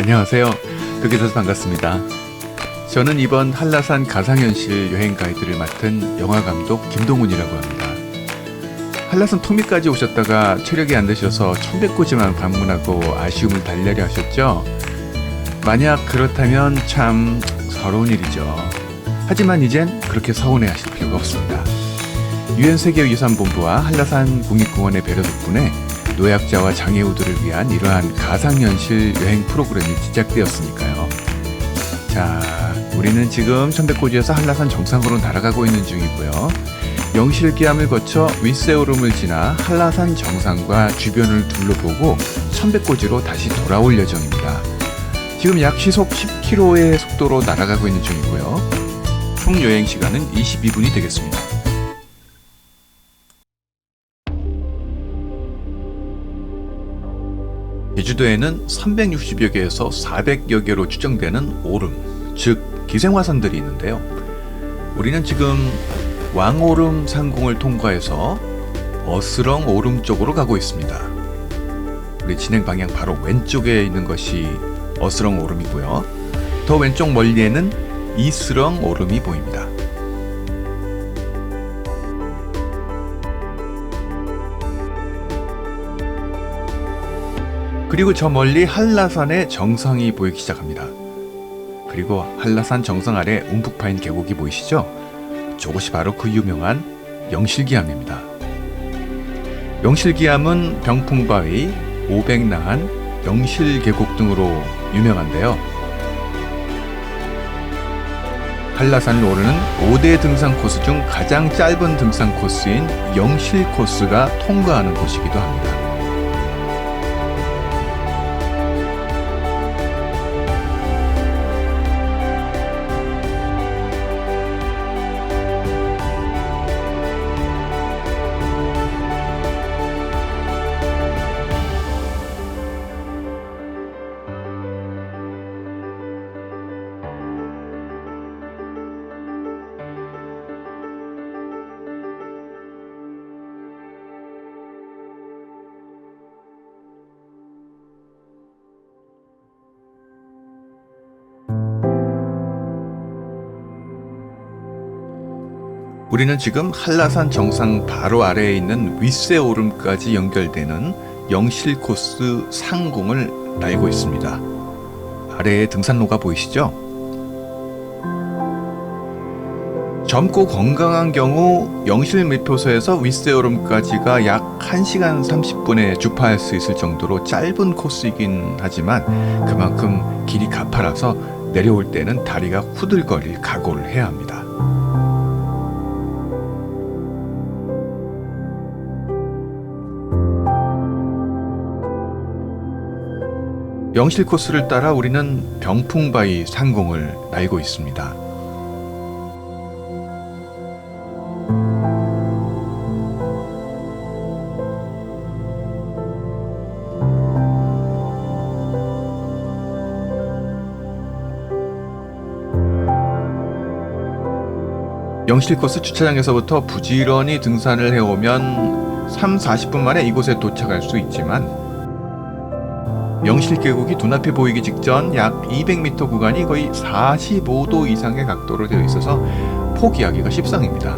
안녕하세요. 뵙게 돼서 반갑습니다. 저는 이번 한라산 가상현실 여행 가이드를 맡은 영화감독 김동훈이라고 합니다. 한라산 토미까지 오셨다가 체력이 안 되셔서 1100고지만 방문하고 아쉬움을 달래려 하셨죠? 만약 그렇다면 참 서러운 일이죠. 하지만 이젠 그렇게 서운해 하실 필요가 없습니다. 유엔 세계유산본부와 한라산 국립공원의 배려 덕분에 노약자와 장애우들을 위한 이러한 가상현실 여행 프로그램이 제작되었으니까요. 자, 우리는 지금 1100고지에서 한라산 정상으로 날아가고 있는 중이고요. 영실기암을 거쳐 윗세오름을 지나 한라산 정상과 주변을 둘러보고 1100고지로 다시 돌아올 예정입니다. 지금 약 시속 10km의 속도로 날아가고 있는 중이고요. 총 여행 시간은 22분이 되겠습니다. 제주도에는 360여 개에서 400여 개로 추정되는 오름, 즉 기생화산들이 있는데요. 우리는 지금 왕오름 상공을 통과해서 어스렁 오름 쪽으로 가고 있습니다. 우리 진행 방향 바로 왼쪽에 있는 것이 어스렁 오름이고요. 더 왼쪽 멀리에는 이스렁 오름이 보입니다. 그리고 저 멀리 한라산의 정상이 보이기 시작합니다. 그리고 한라산 정상 아래 움푹 파인 계곡이 보이시죠? 저곳이 바로 그 유명한 영실기암입니다. 영실기암은 병풍바위, 오백나한, 영실계곡 등으로 유명한데요. 한라산을 오르는 5대 등산 코스 중 가장 짧은 등산 코스인 영실 코스가 통과하는 곳이기도 합니다. 우리는 지금 한라산 정상 바로 아래에 있는 윗세오름까지 연결되는 영실 코스 상공을 날고 있습니다. 아래에 등산로가 보이시죠? 젊고 건강한 경우 영실 밀표소에서 윗세오름까지가 약 1시간 30분에 주파할 수 있을 정도로 짧은 코스이긴 하지만 그만큼 길이 가파라서 내려올 때는 다리가 후들거릴 각오를 해야 합니다. 영실 코스를 따라 우리는 병풍바위 상공을 날고 있습니다. 영실 코스 주차장에서부터 부지런히 등산을 해오면 3-40분 만에 이곳에 도착할 수 있지만 영실 계곡이 눈앞에 보이기 직전 약 200m 구간이 거의 45도 이상의 각도로 되어 있어서 포기하기가 십상입니다.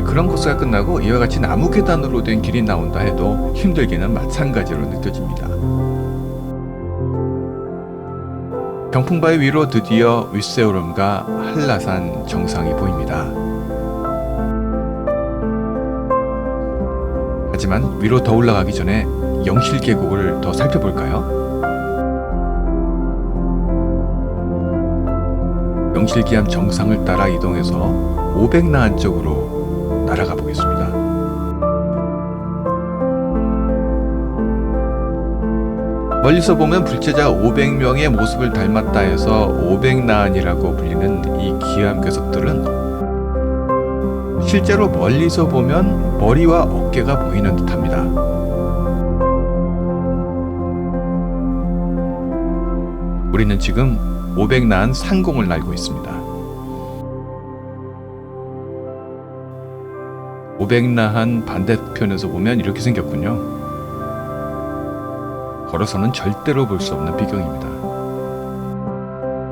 그런 코스가 끝나고 이와 같이 나무 계단으로 된 길이 나온다 해도 힘들기는 마찬가지로 느껴집니다. 병풍바위 위로 드디어 윗세오름과 한라산 정상이 보입니다. 하지만 위로 더 올라가기 전에 영실 계곡을 더 살펴볼까요? 영실기암 정상을 따라 이동해서 오백나한 쪽으로 날아가 보겠습니다. 멀리서 보면 불제자 500명의 모습을 닮았다 해서 오백나한이라고 불리는 이 기암 괴석들은 실제로 멀리서 보면 머리와 어깨가 보이는 듯합니다. 우리는 지금 오백나한 상공을 날고 있습니다. 오백나한 반대편에서 보면 이렇게 생겼군요. 걸어서는 절대로 볼 수 없는 비경입니다.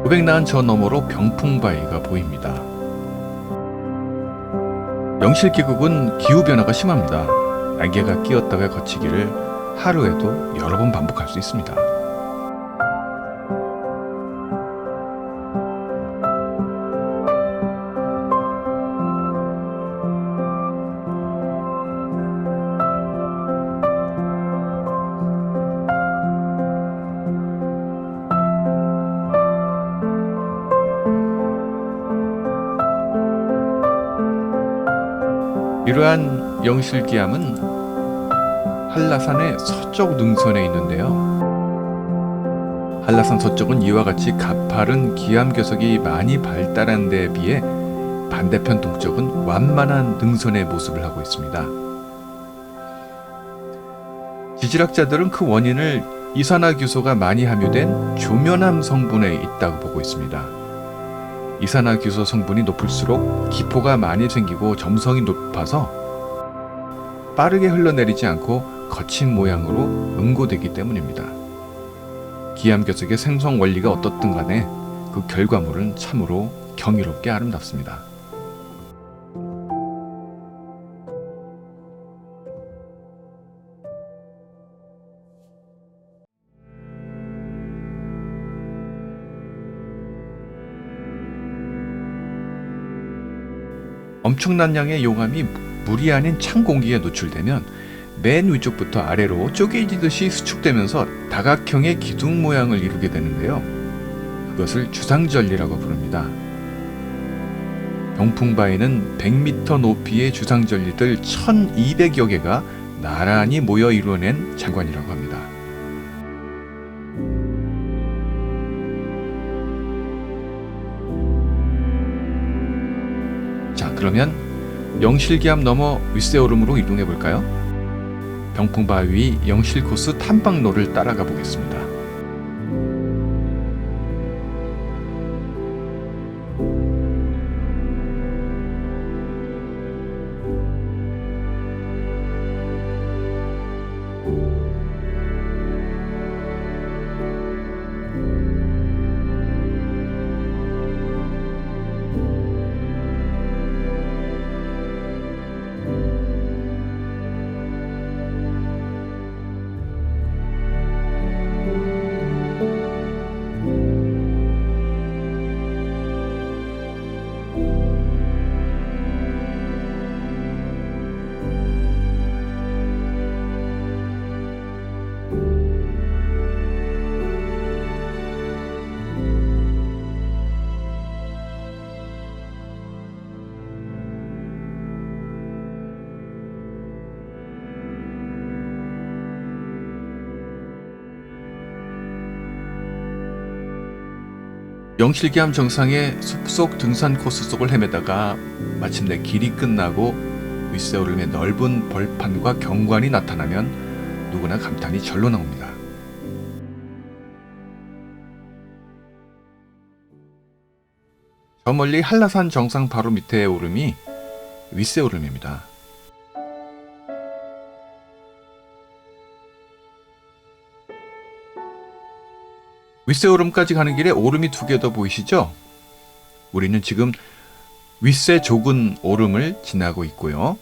500나은 저 너머로 병풍바위가 보입니다. 영실계곡은 기후변화가 심합니다. 안개가 끼었다가 거치기를 하루에도 여러 번 반복할 수 있습니다. 이러한 영실기암은 한라산의 서쪽 능선에 있는데요. 한라산 서쪽은 이와 같이 가파른 기암괴석이 많이 발달한 데에 비해 반대편 동쪽은 완만한 능선의 모습을 하고 있습니다. 지질학자들은 그 원인을 이산화규소가 많이 함유된 조면암 성분에 있다고 보고 있습니다. 이산화규소 성분이 높을수록 기포가 많이 생기고 점성이 높아서 빠르게 흘러내리지 않고 거친 모양으로 응고되기 때문입니다. 기암괴석의 생성 원리가 어떻든 간에 그 결과물은 참으로 경이롭게 아름답습니다. 엄청난 양의 용암이 물이 아닌 찬 공기에 노출되면 맨 위쪽부터 아래로 쪼개지듯이 수축되면서 다각형의 기둥 모양을 이루게 되는데요. 그것을 주상절리라고 부릅니다. 병풍바위는 100m 높이의 주상절리들 1200여 개가 나란히 모여 이루어낸 장관이라고 합니다. 자, 그러면 영실기암 넘어 윗세오름으로 이동해 볼까요? 병풍바위 영실코스 탐방로를 따라가 보겠습니다. 영실기암 정상의 숲속 등산 코스 속을 헤매다가 마침내 길이 끝나고 윗세오름의 넓은 벌판과 경관이 나타나면 누구나 감탄이 절로 나옵니다. 저 멀리 한라산 정상 바로 밑에 오름이 윗세오름입니다. 윗세오름까지 가는 길에 오름이 2개 더 보이시죠? 우리는 지금 윗세 좁은 오름을 지나고 있고요.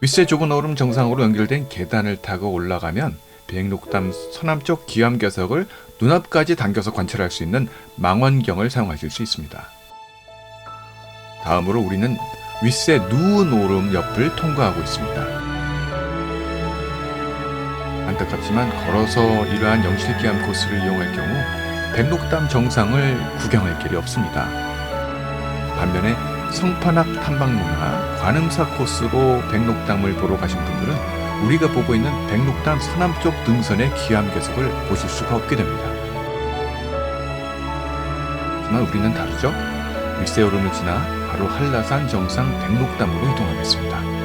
윗세 좁은 오름 정상으로 연결된 계단을 타고 올라가면 백록담 서남쪽 기암괴석을 눈앞까지 당겨서 관찰할 수 있는 망원경을 사용하실 수 있습니다. 다음으로 우리는 윗세 누운 오름 옆을 통과하고 있습니다. 안타깝지만 걸어서 이러한 영실기암 코스를 이용할 경우 백록담 정상을 구경할 길이 없습니다. 반면에 성판악 탐방로나 관음사 코스로 백록담을 보러 가신 분들은 우리가 보고 있는 백록담 서남쪽 등선의 기암괴석을 보실 수가 없게 됩니다. 하지만 우리는 다르죠? 윗세오름을 지나 바로 한라산 정상 백록담으로 이동하겠습니다.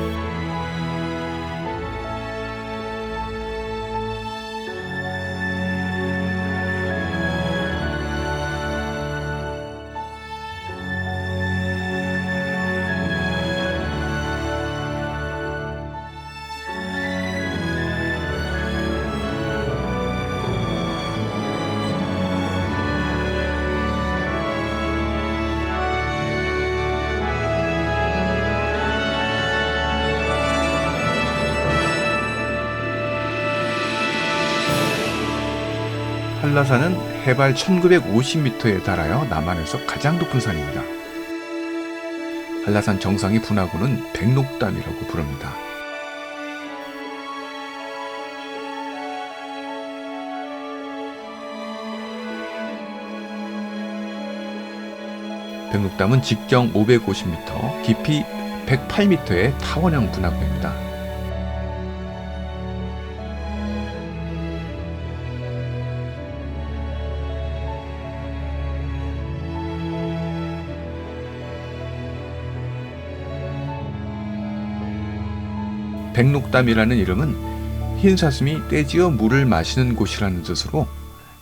한라산은 해발 1950m에 달하여 남한에서 가장 높은 산입니다. 한라산 정상의 분화구는 백록담이라고 부릅니다. 백록담은 직경 550m, 깊이 108m의 타원형 분화구입니다. 백록담이라는 이름은 흰 사슴이 떼지어 물을 마시는 곳이라는 뜻으로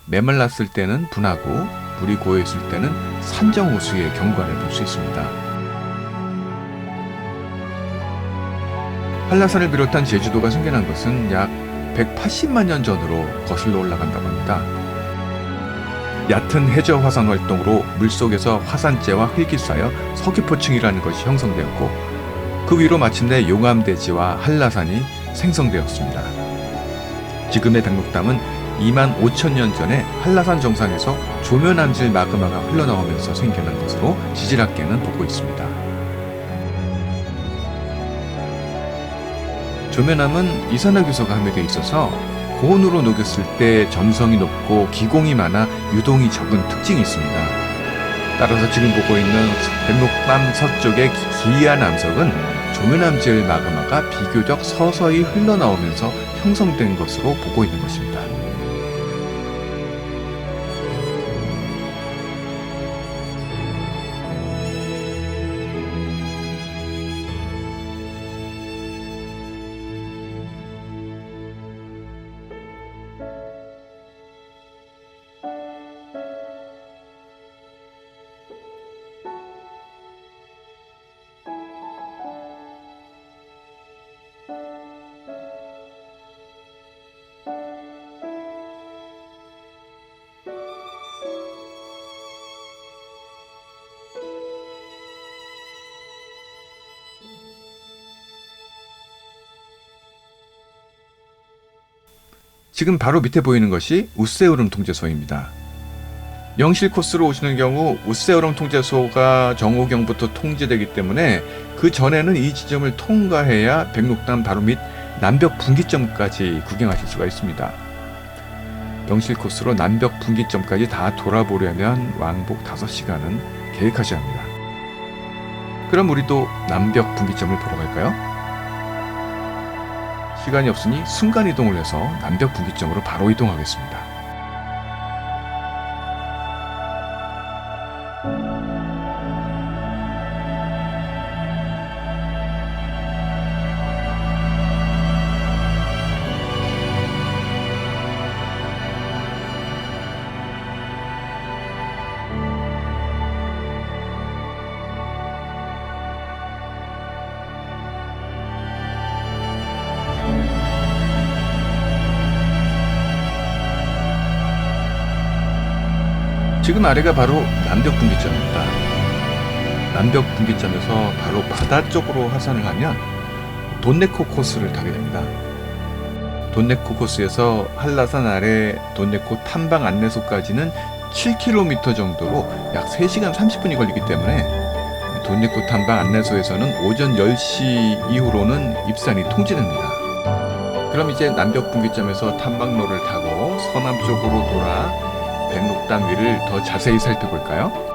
메말랐을 때는 분화구, 물이 고여있을 때는 산정호수의 경관을 볼 수 있습니다. 한라산을 비롯한 제주도가 생겨난 것은 약 180만 년 전으로 거슬러 올라간다고 합니다. 얕은 해저 화산 활동으로 물속에서 화산재와 흙이 쌓여 서귀포층이라는 것이 형성되었고 그 위로 마침내 용암대지와 한라산이 생성되었습니다. 지금의 백록담은 2만 5천 년 전에 한라산 정상에서 조면암질 마그마가 흘러나오면서 생겨난 것으로 지질학계는 보고 있습니다. 조면암은 이산화규소가 함유되어 있어서 고온으로 녹였을 때 점성이 높고 기공이 많아 유동이 적은 특징이 있습니다. 따라서 지금 보고 있는 백록담 서쪽의 기이한 암석은 조면암질 마그마가 비교적 서서히 흘러나오면서 형성된 것으로 보고 있는 것입니다. 지금 바로 밑에 보이는 것이 우세오름 통제소입니다. 영실 코스로 오시는 경우 우세오름 통제소가 정오경부터 통제되기 때문에 그 전에는 이 지점을 통과해야 백록담 바로 밑 남벽 분기점까지 구경하실 수가 있습니다. 영실 코스로 남벽 분기점까지 다 돌아보려면 왕복 5시간은 계획하셔야 합니다. 그럼 우리도 남벽 분기점을 보러 갈까요? 시간이 없으니 순간이동을 해서 남벽 분기점으로 바로 이동하겠습니다. 지금 아래가 바로 남벽 분기점입니다. 남벽 분기점에서 바로 바다 쪽으로 하산을 하면 돈네코 코스를 타게 됩니다. 돈네코 코스에서 한라산 아래 돈네코 탐방 안내소까지는 7km 정도로 약 3시간 30분이 걸리기 때문에 돈네코 탐방 안내소에서는 오전 10시 이후로는 입산이 통제됩니다. 그럼 이제 남벽 분기점에서 탐방로를 타고 서남 쪽으로 돌아 백록담 위를 더 자세히 살펴볼까요?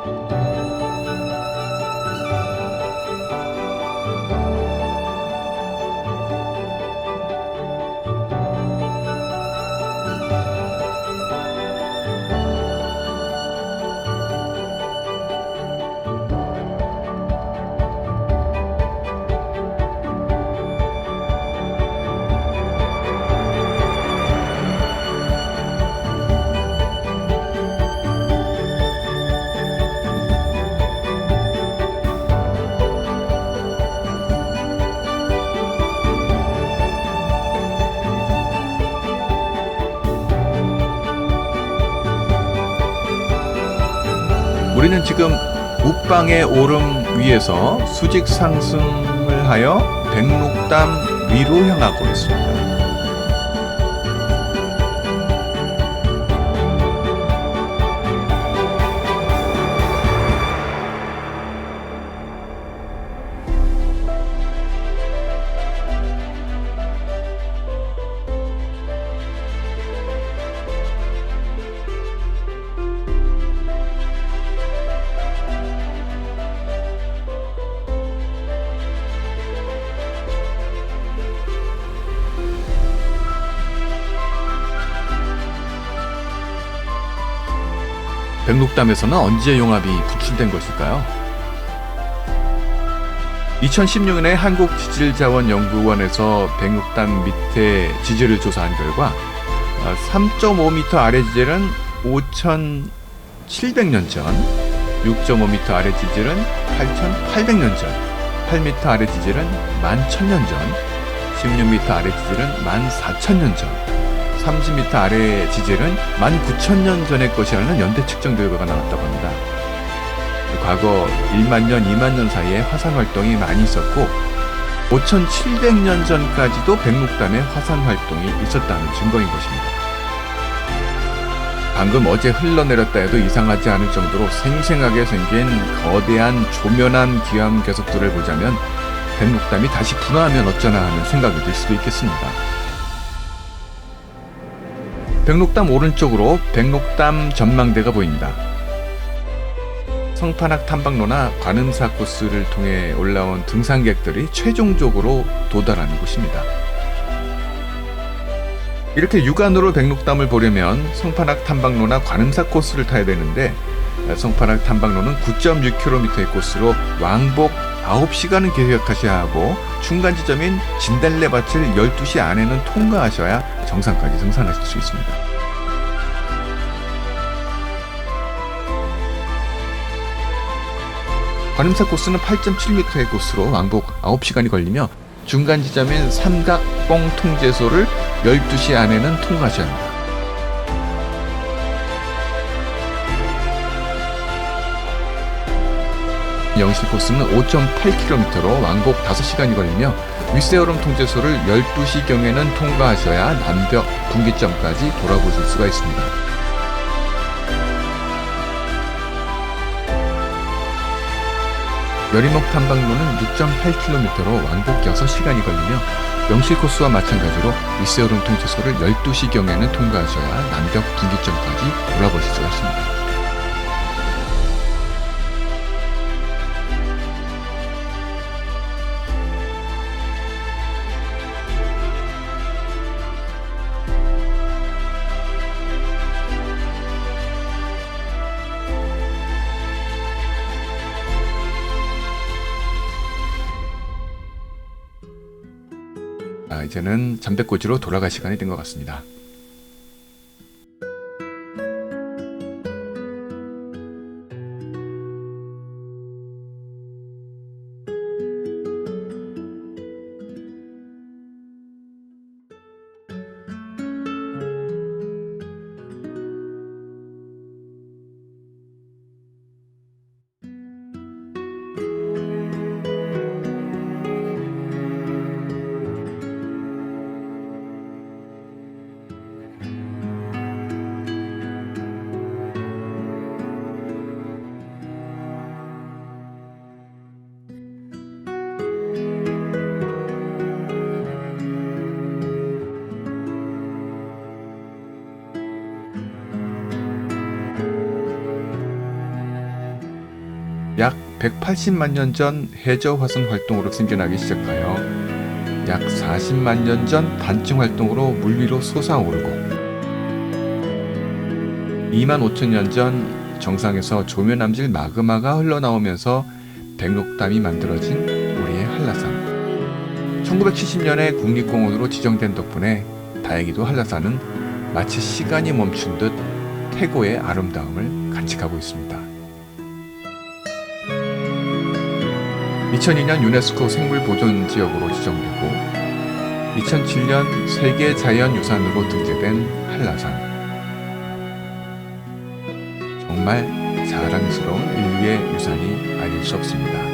우리는 지금 우방의 오름 위에서 수직 상승을 하여 백록담 위로 향하고 있습니다. 백록담에서는 언제 용합이 구출된 것일까요? 2016년에 한국지질자원연구원에서 백록담 밑에 지질을 조사한 결과 3.5m 아래 지질은 5,700년 전, 6.5m 아래 지질은 8,800년 전, 8m 아래 지질은 11,000년 전, 16m 아래 지질은 14,000년 전, 30m 아래 지질은 19,000년 전의 것이라는 연대 측정 결과가 나왔다고 합니다. 과거 1만 년, 2만 년 사이에 화산 활동이 많이 있었고 5,700년 전까지도 백록담에 화산 활동이 있었다는 증거인 것입니다. 방금 어제 흘러내렸다 해도 이상하지 않을 정도로 생생하게 생긴 거대한 조면한 기암 괴석들을 보자면 백록담이 다시 분화하면 어쩌나 하는 생각이 들 수도 있겠습니다. 백록담 오른쪽으로 백록담 전망대가 보입니다. 성판악 탐방로나 관음사 코스를 통해 올라온 등산객들이 최종적으로 도달하는 곳입니다. 이렇게 육안으로 백록담을 보려면 성판악 탐방로나 관음사 코스를 타야 되는데 성판악 탐방로는 9.6km의 코스로 왕복 9시간은 계획하셔야 하고 중간 지점인 진달래밭을 12시 안에는 통과하셔야 정상까지 등산하실 수 있습니다. 관음사 코스는 8.7m의 코스로 왕복 9시간이 걸리며 중간 지점인 삼각봉 통제소를 12시 안에는 통과하셔야 합니다. 영실 코스는 5.8km로 왕복 5시간이 걸리며 윗세오름 통제소를 12시경에는 통과하셔야 남벽 분기점까지 돌아보실 수가 있습니다. 여리목 탐방로는 6.8km로 왕복 6시간이 걸리며 영실 코스와 마찬가지로 윗세오름 통제소를 12시경에는 통과하셔야 남벽 분기점까지 돌아보실 수가 있습니다. 이제는 잠백고지로 돌아갈 시간이 된 것 같습니다. 약 180만 년 전 해저 화산 활동으로 생겨나기 시작하여 약 40만 년 전 반증 활동으로 물 위로 솟아오르고 2만 5천 년 전 정상에서 조면암질 마그마가 흘러나오면서 백록담이 만들어진 우리의 한라산. 1970년에 국립공원으로 지정된 덕분에 다행히도 한라산은 마치 시간이 멈춘 듯 태고의 아름다움을 간직하고 있습니다. 2002년 유네스코 생물보존지역으로 지정되고 2007년 세계자연유산으로 등재된 한라산. 정말 자랑스러운 인류의 유산이 아닐 수 없습니다.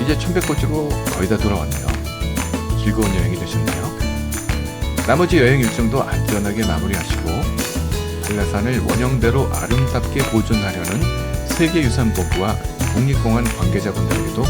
이제 천백고지로 거의 다 돌아왔네요. 즐거운 여행이 되셨나요? 나머지 여행 일정도 안전하게 마무리하시고 한라산을 원형대로 아름답게 보존하려는 세계유산본부와 국립공원 관계자분들에게도